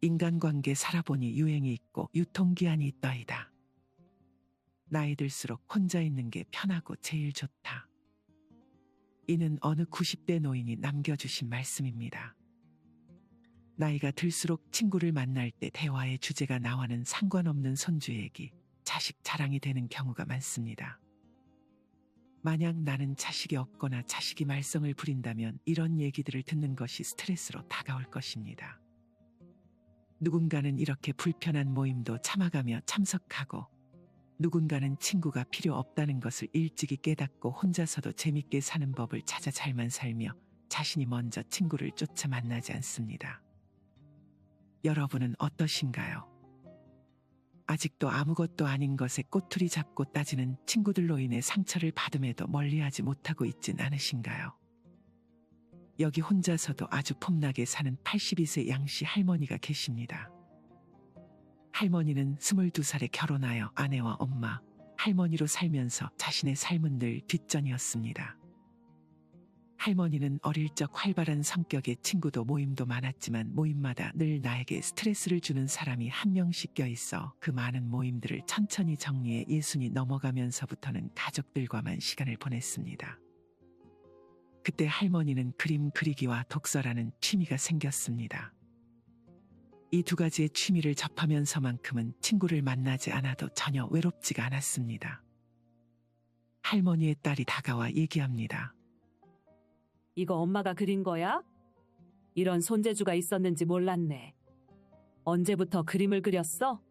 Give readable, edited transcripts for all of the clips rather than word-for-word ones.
인간관계 살아보니 유행이 있고 유통기한이 있더이다. 나이 들수록 혼자 있는 게 편하고 제일 좋다. 이는 어느 90대 노인이 남겨주신 말씀입니다. 나이가 들수록 친구를 만날 때 대화의 주제가 나와는 상관없는 손주 얘기, 자식 자랑이 되는 경우가 많습니다. 만약 나는 자식이 없거나 자식이 말썽을 부린다면 이런 얘기들을 듣는 것이 스트레스로 다가올 것입니다. 누군가는 이렇게 불편한 모임도 참아가며 참석하고, 누군가는 친구가 필요 없다는 것을 일찍이 깨닫고 혼자서도 재밌게 사는 법을 찾아 잘만 살며 자신이 먼저 친구를 쫓아 만나지 않습니다. 여러분은 어떠신가요? 아직도 아무것도 아닌 것에 꼬투리 잡고 따지는 친구들로 인해 상처를 받음에도 멀리하지 못하고 있진 않으신가요? 여기 혼자서도 아주 폼나게 사는 82세 양씨 할머니가 계십니다. 할머니는 22살에 결혼하여 아내와 엄마, 할머니로 살면서 자신의 삶은 늘 뒷전이었습니다. 할머니는 어릴 적 활발한 성격의 친구도 모임도 많았지만 모임마다 늘 나에게 스트레스를 주는 사람이 한 명씩 껴있어 그 많은 모임들을 천천히 정리해 60이 넘어가면서부터는 가족들과만 시간을 보냈습니다. 그때 할머니는 그림 그리기와 독서라는 취미가 생겼습니다. 이 두 가지의 취미를 접하면서만큼은 친구를 만나지 않아도 전혀 외롭지가 않았습니다. 할머니의 딸이 다가와 얘기합니다. 이거 엄마가 그린 거야? 이런 손재주가 있었는지 몰랐네. 언제부터 그림을 그렸어?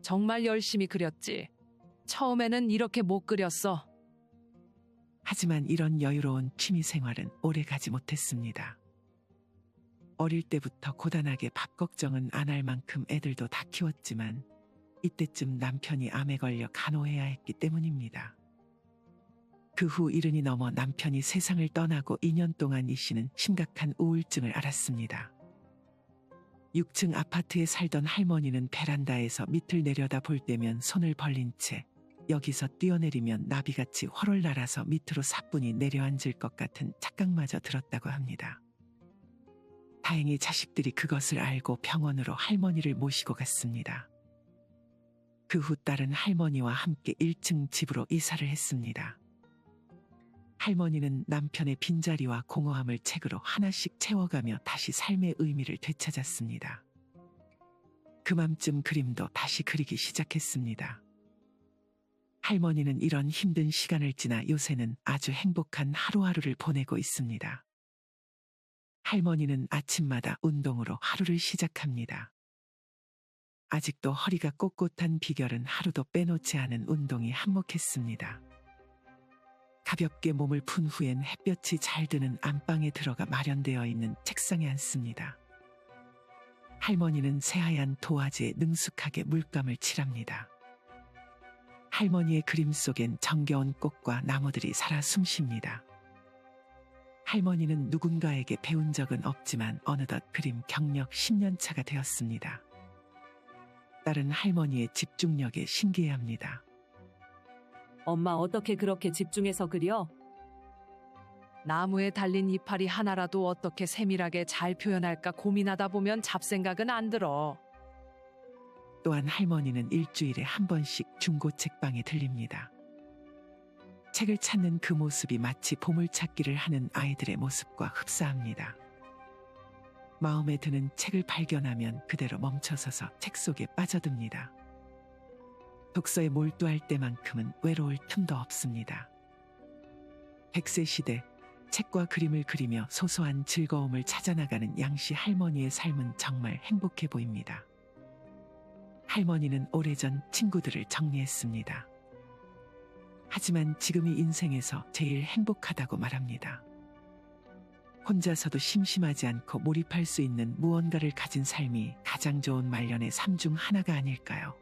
정말 열심히 그렸지. 처음에는 이렇게 못 그렸어. 하지만 이런 여유로운 취미 생활은 오래 가지 못했습니다. 어릴 때부터 고단하게 밥 걱정은 안 할 만큼 애들도 다 키웠지만 이때쯤 남편이 암에 걸려 간호해야 했기 때문입니다. 그 후 70이 넘어 남편이 세상을 떠나고 2년 동안 이 씨는 심각한 우울증을 앓았습니다. 6층 아파트에 살던 할머니는 베란다에서 밑을 내려다 볼 때면 손을 벌린 채 여기서 뛰어내리면 나비같이 훨훨 날아서 밑으로 사뿐히 내려앉을 것 같은 착각마저 들었다고 합니다. 다행히 자식들이 그것을 알고 병원으로 할머니를 모시고 갔습니다. 그 후 딸은 할머니와 함께 1층 집으로 이사를 했습니다. 할머니는 남편의 빈자리와 공허함을 책으로 하나씩 채워가며 다시 삶의 의미를 되찾았습니다. 그맘쯤 그림도 다시 그리기 시작했습니다. 할머니는 이런 힘든 시간을 지나 요새는 아주 행복한 하루하루를 보내고 있습니다. 할머니는 아침마다 운동으로 하루를 시작합니다. 아직도 허리가 꼿꼿한 비결은 하루도 빼놓지 않은 운동이 한몫했습니다. 가볍게 몸을 푼 후엔 햇볕이 잘 드는 안방에 들어가 마련되어 있는 책상에 앉습니다. 할머니는 새하얀 도화지에 능숙하게 물감을 칠합니다. 할머니의 그림 속엔 정겨운 꽃과 나무들이 살아 숨쉽니다. 할머니는 누군가에게 배운 적은 없지만 어느덧 그림 경력 10년 차가 되었습니다. 딸은 할머니의 집중력에 신기해합니다. 엄마 어떻게 그렇게 집중해서 그려? 나무에 달린 이파리 하나라도 어떻게 세밀하게 잘 표현할까 고민하다 보면 잡생각은 안 들어. 또한 할머니는 일주일에 한 번씩 중고 책방에 들립니다. 책을 찾는 그 모습이 마치 보물찾기를 하는 아이들의 모습과 흡사합니다. 마음에 드는 책을 발견하면 그대로 멈춰서서 책 속에 빠져듭니다. 독서에 몰두할 때만큼은 외로울 틈도 없습니다. 100세 시대, 책과 그림을 그리며 소소한 즐거움을 찾아나가는 양씨 할머니의 삶은 정말 행복해 보입니다. 할머니는 오래전 친구들을 정리했습니다. 하지만 지금이 인생에서 제일 행복하다고 말합니다. 혼자서도 심심하지 않고 몰입할 수 있는 무언가를 가진 삶이 가장 좋은 말년의 삶 중 하나가 아닐까요?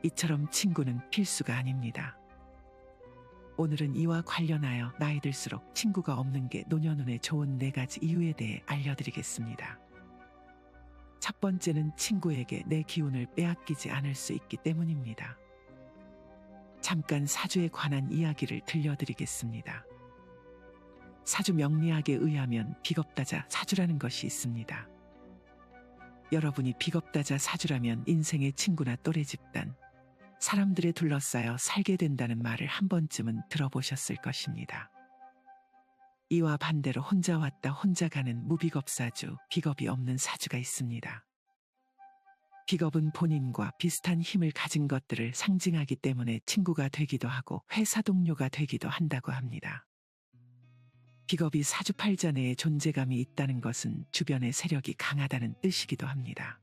이처럼 친구는 필수가 아닙니다. 오늘은 이와 관련하여 나이 들수록 친구가 없는 게 노년운에 좋은 4가지 이유에 대해 알려드리겠습니다. 첫 번째는 친구에게 내 기운을 빼앗기지 않을 수 있기 때문입니다. 잠깐 사주에 관한 이야기를 들려드리겠습니다. 사주 명리학에 의하면 비겁다자 사주라는 것이 있습니다. 여러분이 비겁다자 사주라면 인생의 친구나 또래 집단, 사람들에 둘러싸여 살게 된다는 말을 한 번쯤은 들어보셨을 것입니다. 이와 반대로 혼자 왔다 혼자 가는 무비겁 사주, 비겁이 없는 사주가 있습니다. 비겁은 본인과 비슷한 힘을 가진 것들을 상징하기 때문에 친구가 되기도 하고 회사 동료가 되기도 한다고 합니다. 비겁이 사주팔자 내에 존재감이 있다는 것은 주변의 세력이 강하다는 뜻이기도 합니다.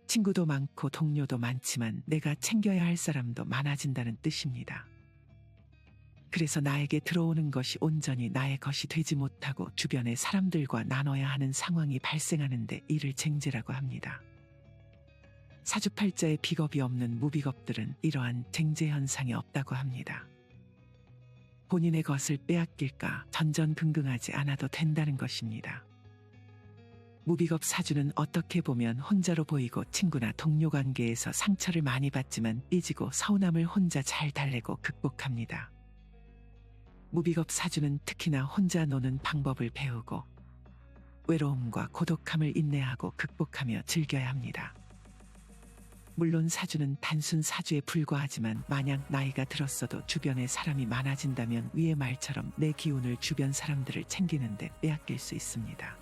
친구도 많고 동료도 많지만 내가 챙겨야 할 사람도 많아진다는 뜻입니다. 그래서 나에게 들어오는 것이 온전히 나의 것이 되지 못하고 주변의 사람들과 나눠야 하는 상황이 발생하는데 이를 쟁제라고 합니다. 사주팔자에 비겁이 없는 무비겁들은 이러한 쟁제 현상이 없다고 합니다. 본인의 것을 빼앗길까 전전긍긍하지 않아도 된다는 것입니다. 무비겁 사주는 어떻게 보면 혼자로 보이고 친구나 동료 관계에서 상처를 많이 받지만 삐지고 서운함을 혼자 잘 달래고 극복합니다. 무비겁 사주는 특히나 혼자 노는 방법을 배우고 외로움과 고독함을 인내하고 극복하며 즐겨야 합니다. 물론 사주는 단순 사주에 불과하지만 만약 나이가 들었어도 주변에 사람이 많아진다면 위의 말처럼 내 기운을 주변 사람들을 챙기는데 빼앗길 수 있습니다.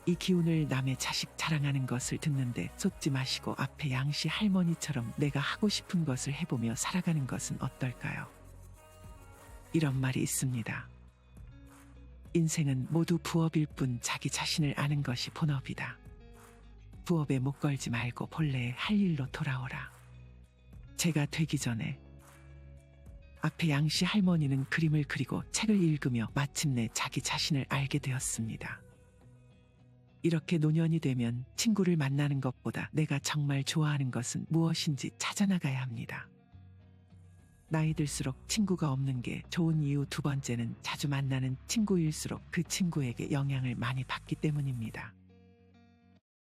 이 기운을 남의 자식 자랑하는 것을 듣는데 쏟지 마시고 앞에 양씨 할머니처럼 내가 하고 싶은 것을 해보며 살아가는 것은 어떨까요? 이런 말이 있습니다. 인생은 모두 부업일 뿐 자기 자신을 아는 것이 본업이다. 부업에 목 걸지 말고 본래의 할 일로 돌아오라. 제가 되기 전에 앞에 양씨 할머니는 그림을 그리고 책을 읽으며 마침내 자기 자신을 알게 되었습니다. 이렇게 노년이 되면 친구를 만나는 것보다 내가 정말 좋아하는 것은 무엇인지 찾아나가야 합니다. 나이 들수록 친구가 없는 게 좋은 이유 두 번째는 자주 만나는 친구일수록 그 친구에게 영향을 많이 받기 때문입니다.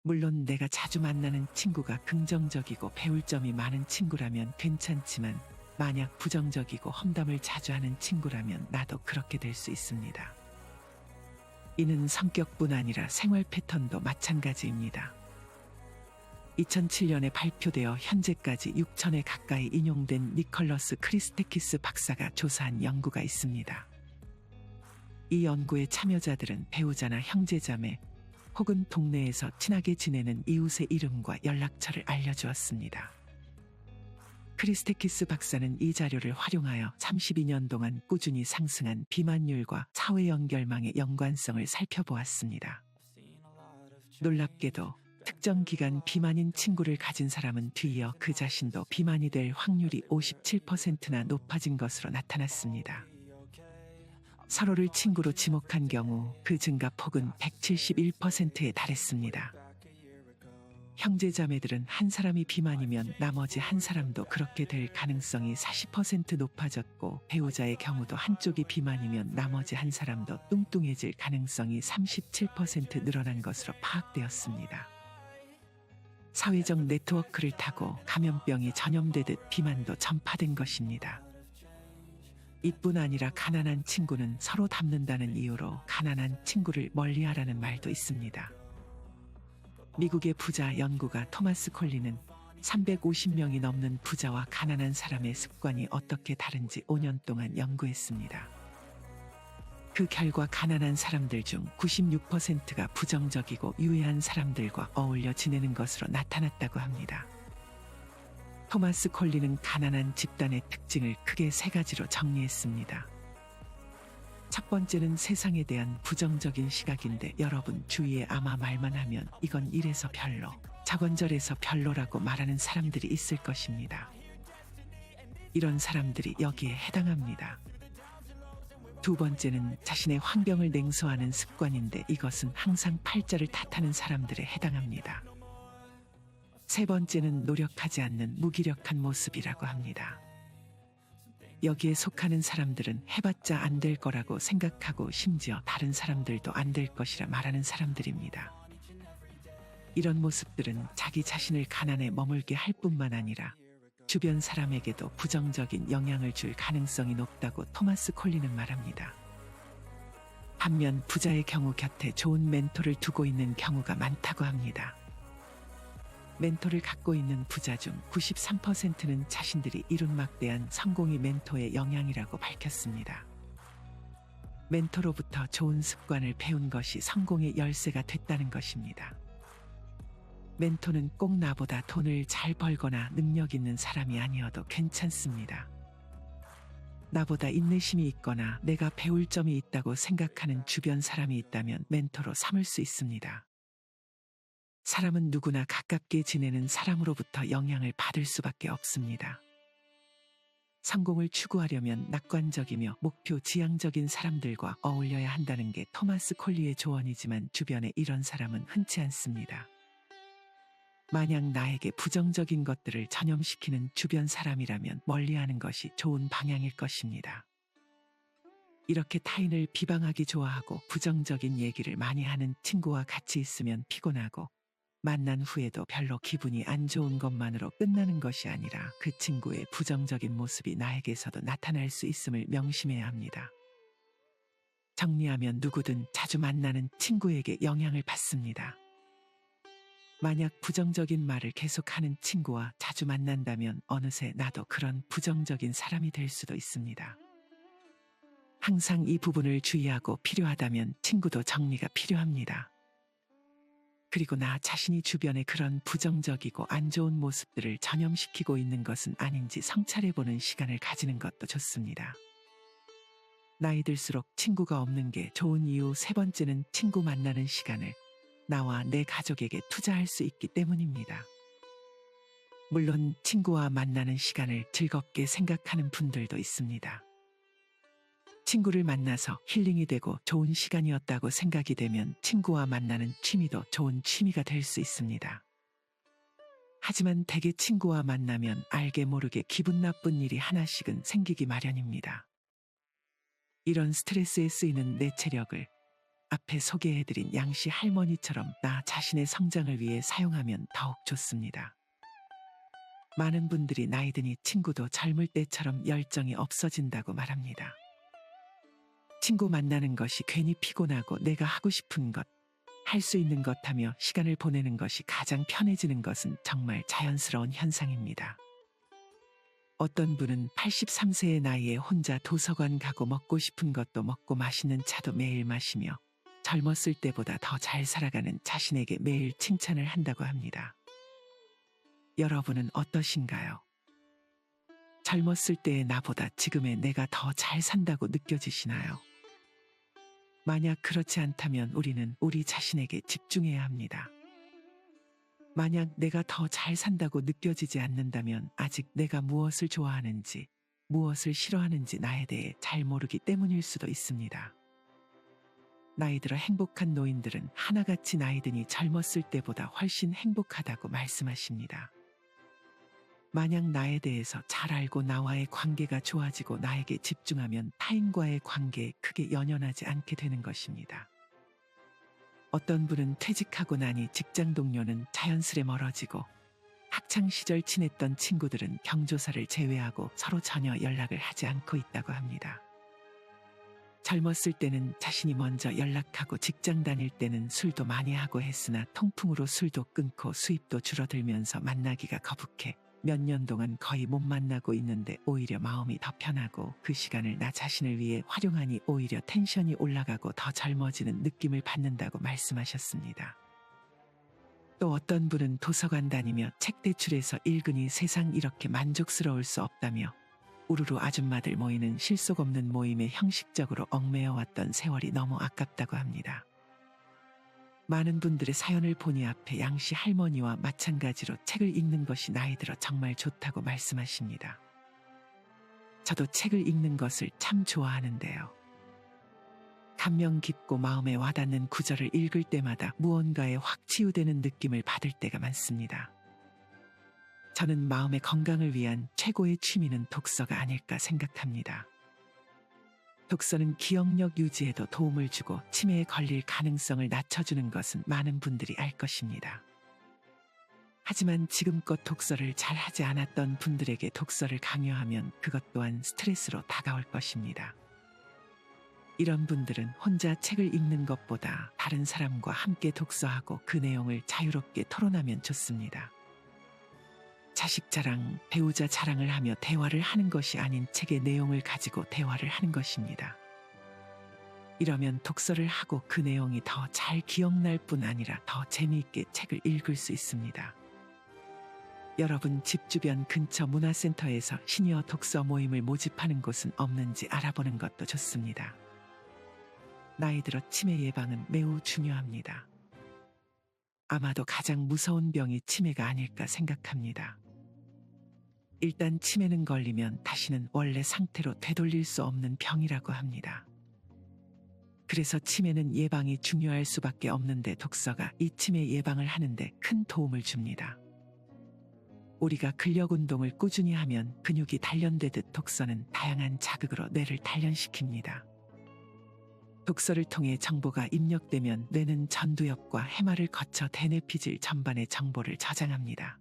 물론 내가 자주 만나는 친구가 긍정적이고 배울 점이 많은 친구라면 괜찮지만 만약 부정적이고 험담을 자주 하는 친구라면 나도 그렇게 될 수 있습니다. 이는 성격뿐 아니라 생활 패턴도 마찬가지입니다. 2007년에 발표되어 현재까지 6,000회 가까이 인용된 니콜러스 크리스테키스 박사가 조사한 연구가 있습니다. 이 연구의 참여자들은 배우자나 형제자매 혹은 동네에서 친하게 지내는 이웃의 이름과 연락처를 알려주었습니다. 크리스테키스 박사는 이 자료를 활용하여 32년 동안 꾸준히 상승한 비만율과 사회 연결망의 연관성을 살펴보았습니다. 놀랍게도 특정 기간 비만인 친구를 가진 사람은 뒤이어 그 자신도 비만이 될 확률이 57%나 높아진 것으로 나타났습니다. 서로를 친구로 지목한 경우 그 증가폭은 171%에 달했습니다. 형제자매들은 한 사람이 비만이면 나머지 한 사람도 그렇게 될 가능성이 40% 높아졌고 배우자의 경우도 한쪽이 비만이면 나머지 한 사람도 뚱뚱해질 가능성이 37% 늘어난 것으로 파악되었습니다. 사회적 네트워크를 타고 감염병이 전염되듯 비만도 전파된 것입니다. 이뿐 아니라 가난한 친구는 서로 닮는다는 이유로 가난한 친구를 멀리하라는 말도 있습니다. 미국의 부자 연구가 토마스 콜리는 350명이 넘는 부자와 가난한 사람의 습관이 어떻게 다른지 5년 동안 연구했습니다. 그 결과 가난한 사람들 중 96%가 부정적이고 유해한 사람들과 어울려 지내는 것으로 나타났다고 합니다. 토마스 콜리는 가난한 집단의 특징을 크게 세 가지로 정리했습니다. 첫 번째는 세상에 대한 부정적인 시각인데 여러분 주위에 아마 말만 하면 이건 이래서 별로, 저건 저래서 별로라고 말하는 사람들이 있을 것입니다. 이런 사람들이 여기에 해당합니다. 두 번째는 자신의 환경을 냉소하는 습관인데 이것은 항상 팔자를 탓하는 사람들에 해당합니다. 세 번째는 노력하지 않는 무기력한 모습이라고 합니다. 여기에 속하는 사람들은 해봤자 안 될 거라고 생각하고 심지어 다른 사람들도 안 될 것이라 말하는 사람들입니다. 이런 모습들은 자기 자신을 가난에 머물게 할 뿐만 아니라 주변 사람에게도 부정적인 영향을 줄 가능성이 높다고 토마스 콜리는 말합니다. 반면 부자의 경우 곁에 좋은 멘토를 두고 있는 경우가 많다고 합니다. 멘토를 갖고 있는 부자 중 93%는 자신들이 이룬 막대한 성공이 멘토의 영향이라고 밝혔습니다. 멘토로부터 좋은 습관을 배운 것이 성공의 열쇠가 됐다는 것입니다. 멘토는 꼭 나보다 돈을 잘 벌거나 능력 있는 사람이 아니어도 괜찮습니다. 나보다 인내심이 있거나 내가 배울 점이 있다고 생각하는 주변 사람이 있다면 멘토로 삼을 수 있습니다. 사람은 누구나 가깝게 지내는 사람으로부터 영향을 받을 수밖에 없습니다. 성공을 추구하려면 낙관적이며 목표 지향적인 사람들과 어울려야 한다는 게 토마스 콜리의 조언이지만 주변에 이런 사람은 흔치 않습니다. 만약 나에게 부정적인 것들을 전염시키는 주변 사람이라면 멀리하는 것이 좋은 방향일 것입니다. 이렇게 타인을 비방하기 좋아하고 부정적인 얘기를 많이 하는 친구와 같이 있으면 피곤하고 만난 후에도 별로 기분이 안 좋은 것만으로 끝나는 것이 아니라 그 친구의 부정적인 모습이 나에게서도 나타날 수 있음을 명심해야 합니다. 정리하면 누구든 자주 만나는 친구에게 영향을 받습니다. 만약 부정적인 말을 계속하는 친구와 자주 만난다면 어느새 나도 그런 부정적인 사람이 될 수도 있습니다. 항상 이 부분을 주의하고 필요하다면 친구도 정리가 필요합니다. 그리고 나 자신이 주변에 그런 부정적이고 안 좋은 모습들을 전염시키고 있는 것은 아닌지 성찰해보는 시간을 가지는 것도 좋습니다. 나이 들수록 친구가 없는 게 좋은 이유 세 번째는 친구 만나는 시간을 나와 내 가족에게 투자할 수 있기 때문입니다. 물론 친구와 만나는 시간을 즐겁게 생각하는 분들도 있습니다. 친구를 만나서 힐링이 되고 좋은 시간이었다고 생각이 되면 친구와 만나는 취미도 좋은 취미가 될 수 있습니다. 하지만 대개 친구와 만나면 알게 모르게 기분 나쁜 일이 하나씩은 생기기 마련입니다. 이런 스트레스에 쓰이는 내 체력을 앞에 소개해드린 양씨 할머니처럼 나 자신의 성장을 위해 사용하면 더욱 좋습니다. 많은 분들이 나이 드니 친구도 젊을 때처럼 열정이 없어진다고 말합니다. 친구 만나는 것이 괜히 피곤하고 내가 하고 싶은 것, 할 수 있는 것 하며 시간을 보내는 것이 가장 편해지는 것은 정말 자연스러운 현상입니다. 어떤 분은 83세의 나이에 혼자 도서관 가고 먹고 싶은 것도 먹고 맛있는 차도 매일 마시며 젊었을 때보다 더 잘 살아가는 자신에게 매일 칭찬을 한다고 합니다. 여러분은 어떠신가요? 젊었을 때의 나보다 지금의 내가 더 잘 산다고 느껴지시나요? 만약 그렇지 않다면 우리는 우리 자신에게 집중해야 합니다. 만약 내가 더 잘 산다고 느껴지지 않는다면 아직 내가 무엇을 좋아하는지, 무엇을 싫어하는지 나에 대해 잘 모르기 때문일 수도 있습니다. 나이 들어 행복한 노인들은 하나같이 나이 드니 젊었을 때보다 훨씬 행복하다고 말씀하십니다. 만약 나에 대해서 잘 알고 나와의 관계가 좋아지고 나에게 집중하면 타인과의 관계에 크게 연연하지 않게 되는 것입니다. 어떤 분은 퇴직하고 나니 직장 동료는 자연스레 멀어지고 학창시절 친했던 친구들은 경조사를 제외하고 서로 전혀 연락을 하지 않고 있다고 합니다. 젊었을 때는 자신이 먼저 연락하고 직장 다닐 때는 술도 많이 하고 했으나 통풍으로 술도 끊고 수입도 줄어들면서 만나기가 거북해 몇 년 동안 거의 못 만나고 있는데 오히려 마음이 더 편하고 그 시간을 나 자신을 위해 활용하니 오히려 텐션이 올라가고 더 젊어지는 느낌을 받는다고 말씀하셨습니다. 또 어떤 분은 도서관 다니며 책 대출해서 읽으니 세상 이렇게 만족스러울 수 없다며 우르르 아줌마들 모이는 실속 없는 모임에 형식적으로 얽매여 왔던 세월이 너무 아깝다고 합니다. 많은 분들의 사연을 보니 앞에 양씨 할머니와 마찬가지로 책을 읽는 것이 나이 들어 정말 좋다고 말씀하십니다. 저도 책을 읽는 것을 참 좋아하는데요. 감명 깊고 마음에 와닿는 구절을 읽을 때마다 무언가에 확 치유되는 느낌을 받을 때가 많습니다. 저는 마음의 건강을 위한 최고의 취미는 독서가 아닐까 생각합니다. 독서는 기억력 유지에도 도움을 주고 치매에 걸릴 가능성을 낮춰주는 것은 많은 분들이 알 것입니다. 하지만 지금껏 독서를 잘 하지 않았던 분들에게 독서를 강요하면 그것 또한 스트레스로 다가올 것입니다. 이런 분들은 혼자 책을 읽는 것보다 다른 사람과 함께 독서하고 그 내용을 자유롭게 토론하면 좋습니다. 자식 자랑, 배우자 자랑을 하며 대화를 하는 것이 아닌 책의 내용을 가지고 대화를 하는 것입니다. 이러면 독서를 하고 그 내용이 더 잘 기억날 뿐 아니라 더 재미있게 책을 읽을 수 있습니다. 여러분 집 주변 근처 문화센터에서 시니어 독서 모임을 모집하는 곳은 없는지 알아보는 것도 좋습니다. 나이 들어 치매 예방은 매우 중요합니다. 아마도 가장 무서운 병이 치매가 아닐까 생각합니다. 일단 치매는 걸리면 다시는 원래 상태로 되돌릴 수 없는 병이라고 합니다. 그래서 치매는 예방이 중요할 수밖에 없는데 독서가 이 치매 예방을 하는데 큰 도움을 줍니다. 우리가 근력 운동을 꾸준히 하면 근육이 단련되듯 독서는 다양한 자극으로 뇌를 단련시킵니다. 독서를 통해 정보가 입력되면 뇌는 전두엽과 해마를 거쳐 대뇌피질 전반의 정보를 저장합니다.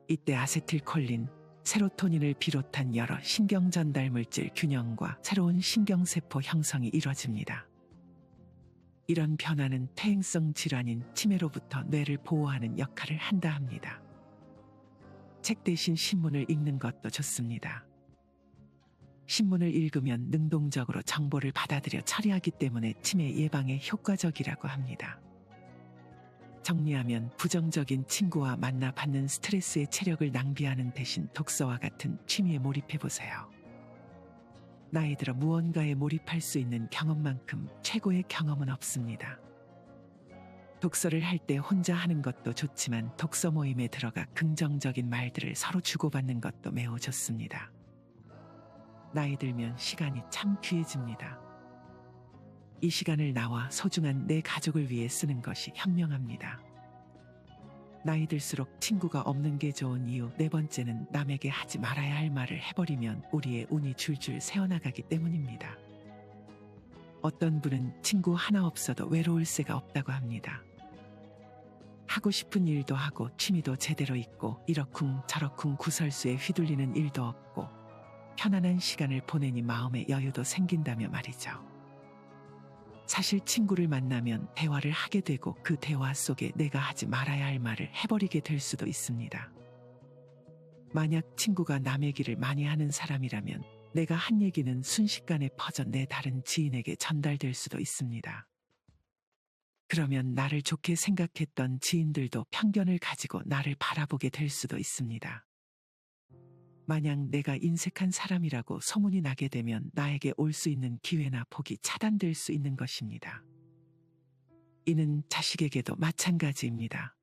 이때 아세틸콜린, 세로토닌을 비롯한 여러 신경 전달 물질 균형과 새로운 신경세포 형성이 이뤄집니다. 이런 변화는 퇴행성 질환인 치매로부터 뇌를 보호하는 역할을 한다 합니다. 책 대신 신문을 읽는 것도 좋습니다. 신문을 읽으면 능동적으로 정보를 받아들여 처리하기 때문에 치매 예방에 효과적이라고 합니다. 정리하면 부정적인 친구와 만나 받는 스트레스의 체력을 낭비하는 대신 독서와 같은 취미에 몰입해보세요. 나이 들어 무언가에 몰입할 수 있는 경험만큼 최고의 경험은 없습니다. 독서를 할 때 혼자 하는 것도 좋지만 독서 모임에 들어가 긍정적인 말들을 서로 주고받는 것도 매우 좋습니다. 나이 들면 시간이 참 귀해집니다. 이 시간을 나와 소중한 내 가족을 위해 쓰는 것이 현명합니다. 나이 들수록 친구가 없는 게 좋은 이유 네 번째는 남에게 하지 말아야 할 말을 해버리면 우리의 운이 줄줄 새어나가기 때문입니다. 어떤 분은 친구 하나 없어도 외로울 새가 없다고 합니다. 하고 싶은 일도 하고 취미도 제대로 있고 이러쿵 저러쿵 구설수에 휘둘리는 일도 없고 편안한 시간을 보내니 마음의 여유도 생긴다며 말이죠. 사실 친구를 만나면 대화를 하게 되고 그 대화 속에 내가 하지 말아야 할 말을 해버리게 될 수도 있습니다. 만약 친구가 남 얘기를 많이 하는 사람이라면 내가 한 얘기는 순식간에 퍼져 내 다른 지인에게 전달될 수도 있습니다. 그러면 나를 좋게 생각했던 지인들도 편견을 가지고 나를 바라보게 될 수도 있습니다. 만약 내가 인색한 사람이라고 소문이 나게 되면 나에게 올 수 있는 기회나 복이 차단될 수 있는 것입니다. 이는 자식에게도 마찬가지입니다.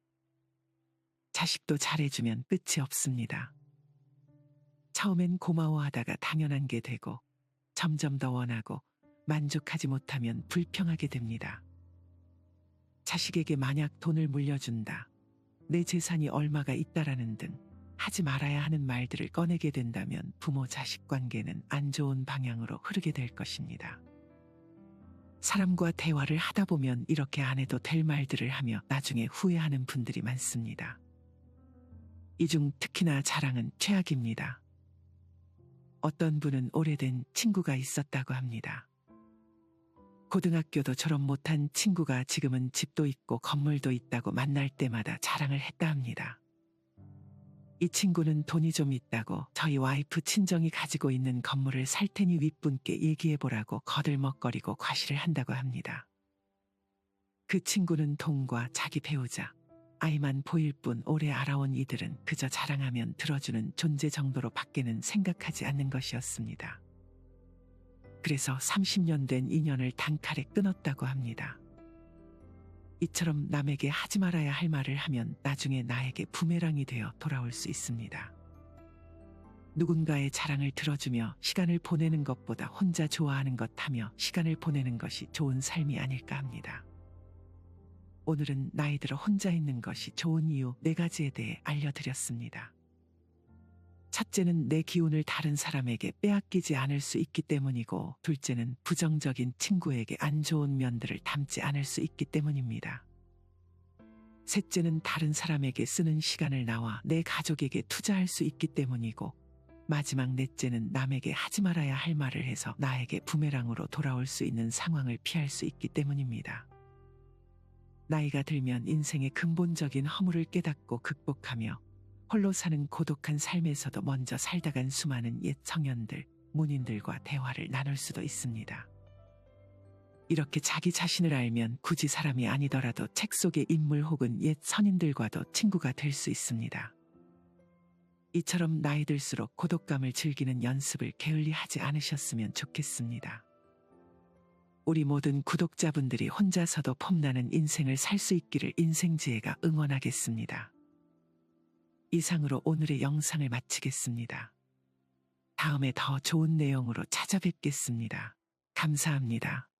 자식도 잘해주면 끝이 없습니다. 처음엔 고마워하다가 당연한 게 되고 점점 더 원하고 만족하지 못하면 불평하게 됩니다. 자식에게 만약 돈을 물려준다, 내 재산이 얼마가 있다라는 등 하지 말아야 하는 말들을 꺼내게 된다면 부모 자식 관계는 안 좋은 방향으로 흐르게 될 것입니다. 사람과 대화를 하다 보면 이렇게 안 해도 될 말들을 하며 나중에 후회하는 분들이 많습니다. 이 중 특히나 자랑은 최악입니다. 어떤 분은 오래된 친구가 있었다고 합니다. 고등학교도 졸업 못한 친구가 지금은 집도 있고 건물도 있다고 만날 때마다 자랑을 했다 합니다. 이 친구는 돈이 좀 있다고 저희 와이프 친정이 가지고 있는 건물을 살 테니 윗분께 얘기해보라고 거들먹거리고 과시를 한다고 합니다. 그 친구는 돈과 자기 배우자, 아이만 보일 뿐 오래 알아온 이들은 그저 자랑하면 들어주는 존재 정도로 밖에는 생각하지 않는 것이었습니다. 그래서 30년 된 인연을 단칼에 끊었다고 합니다. 이처럼 남에게 하지 말아야 할 말을 하면 나중에 나에게 부메랑이 되어 돌아올 수 있습니다. 누군가의 자랑을 들어주며 시간을 보내는 것보다 혼자 좋아하는 것 하며 시간을 보내는 것이 좋은 삶이 아닐까 합니다. 오늘은 나이 들어 혼자 있는 것이 좋은 이유 4가지에 대해 알려드렸습니다. 첫째는 내 기운을 다른 사람에게 빼앗기지 않을 수 있기 때문이고, 둘째는 부정적인 친구에게 안 좋은 면들을 담지 않을 수 있기 때문입니다. 셋째는 다른 사람에게 쓰는 시간을 나와 내 가족에게 투자할 수 있기 때문이고, 마지막 넷째는 남에게 하지 말아야 할 말을 해서 나에게 부메랑으로 돌아올 수 있는 상황을 피할 수 있기 때문입니다. 나이가 들면 인생의 근본적인 허물을 깨닫고 극복하며 홀로 사는 고독한 삶에서도 먼저 살다 간 수많은 옛 청년들, 문인들과 대화를 나눌 수도 있습니다. 이렇게 자기 자신을 알면 굳이 사람이 아니더라도 책 속의 인물 혹은 옛 선인들과도 친구가 될 수 있습니다. 이처럼 나이 들수록 고독감을 즐기는 연습을 게을리 하지 않으셨으면 좋겠습니다. 우리 모든 구독자분들이 혼자서도 폼나는 인생을 살 수 있기를 인생지혜가 응원하겠습니다. 이상으로 오늘의 영상을 마치겠습니다. 다음에 더 좋은 내용으로 찾아뵙겠습니다. 감사합니다.